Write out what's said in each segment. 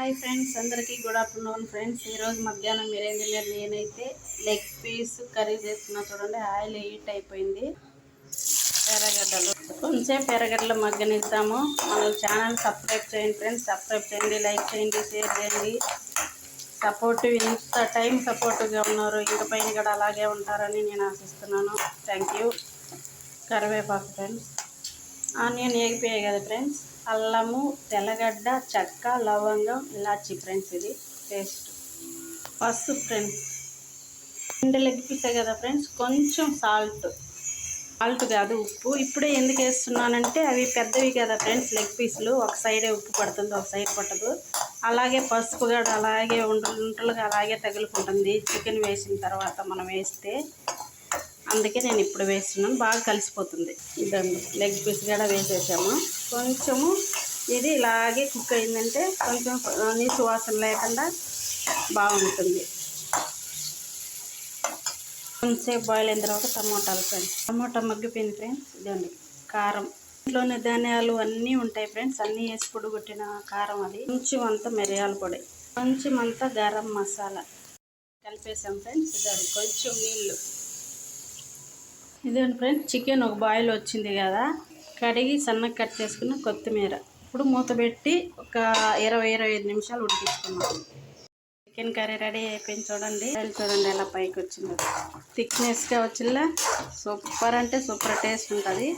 Hi friends, అందరికీ good afternoon friends. ఈరోజు మధ్యాహ్నం మీరేం తిన్నారు? నేనైతే లెగ్ పీస్ కర్రీ చేస్తున్నా. చూడండి, ఆయిల్ హీట్ అయిపోయింది. ఎర్రగడ్డలు కొంచెం ఎర్రగడ్డలు మగ్గనిద్దాము. మన ఛానల్ సబ్స్క్రైబ్ చేయండి ఫ్రెండ్స్. సబ్స్క్రైబ్ చేయండి, లైక్ చేయండి, షేర్ చేయండి. సపోర్టివ్ ఇంత టైం సపోర్టివ్గా ఉన్నారు, ఇంక పైన కూడా అలాగే ఉంటారని నేను ఆశిస్తున్నాను. Thank you. కరివేపాకు ఫ్రెండ్స్. ఆనియన్ ఏగిపోయాయి కదా ఫ్రెండ్స్. అల్లము, తెల్లగడ్డ, చెక్క, లవంగం, ఇలాచి ఫ్రెండ్స్. ఇది పేస్ట్. పసుపు ఫ్రెండ్స్. 2 లెగ్ పీసే కదా ఫ్రెండ్స్. కొంచెం సాల్ట్ కాదు, ఉప్పు. ఇప్పుడే ఎందుకు వేస్తున్నానంటే అవి పెద్దవి కదా ఫ్రెండ్స్ లెగ్ పీసులు. ఒక సైడే ఉప్పు పడుతుంది, ఒక సైడ్ పట్టదు. అలాగే పసుపు కూడా అలాగే ఉంటలుగా అలాగే తగులుకుంటుంది చికెన్ వేసిన తర్వాత మనం వేస్తే. అందుకే నేను ఇప్పుడు వేస్తున్నాను, బాగా కలిసిపోతుంది. ఇదండి, లెగ్ పీస్ కూడా వేసేసాము. కొంచెము ఇది ఇలాగే కుక్ అయిందంటే కొంచెం నీసు వాసన లేకుండా బాగుంటుంది. కొంచెం బాయిల్ అయిన తర్వాత టమోటాలు ఫ్రెండ్స్. టమోటా మగ్గిపోయింది ఫ్రెండ్స్. ఇదండి కారం. ఇంట్లోనే ధనియాలు అన్నీ ఉంటాయి ఫ్రెండ్స్, అన్నీ వేసి పొడి కొట్టిన కారం అది. కొంచెం అంతా మిరియాల పొడి, కొంచెం అంతా గరం మసాలా కలిపేసాం ఫ్రెండ్స్. ఇదండి కొంచెం నీళ్ళు. ఇదండి ఫ్రెండ్స్, చికెన్ ఒక బాయిల్ వచ్చింది కదా, కడిగి సన్నగా కట్ చేసుకున్న కొత్తిమీర. ఇప్పుడు మూత పెట్టి ఒక 20-25 నిమిషాలు ఉడికించుకున్నాం. చికెన్ కర్రీ రెడీ అయిపోయింది. చూడండి ఎలా పైకి వచ్చిందో. థిక్నెస్గా వచ్చిందా, సూపర్ అంటే సూపర్ టేస్ట్ ఉంటుంది.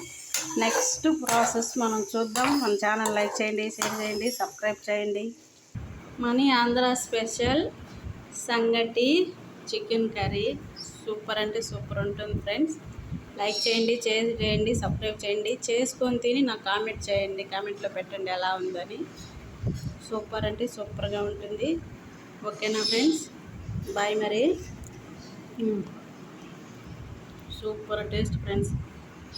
నెక్స్ట్ ప్రాసెస్ మనం చూద్దాం. మన ఛానల్ లైక్ చేయండి, షేర్ చేయండి, సబ్స్క్రైబ్ చేయండి. మనీ ఆంధ్ర స్పెషల్ సంగటి చికెన్ కర్రీ సూపర్ అంటే సూపర్ ఉంటుంది ఫ్రెండ్స్. లైక్ చేయండి, షేర్ చేయండి, సబ్స్క్రైబ్ చేయండి. చేసుకొని తిని నాకు కామెంట్ చేయండి, కామెంట్లో పెట్టండి ఎలా ఉందని. సూపర్ అంటే సూపర్గా ఉంటుంది. ఓకేనా ఫ్రెండ్స్? బాయ్. మరి సూపర్ టేస్ట్ ఫ్రెండ్స్.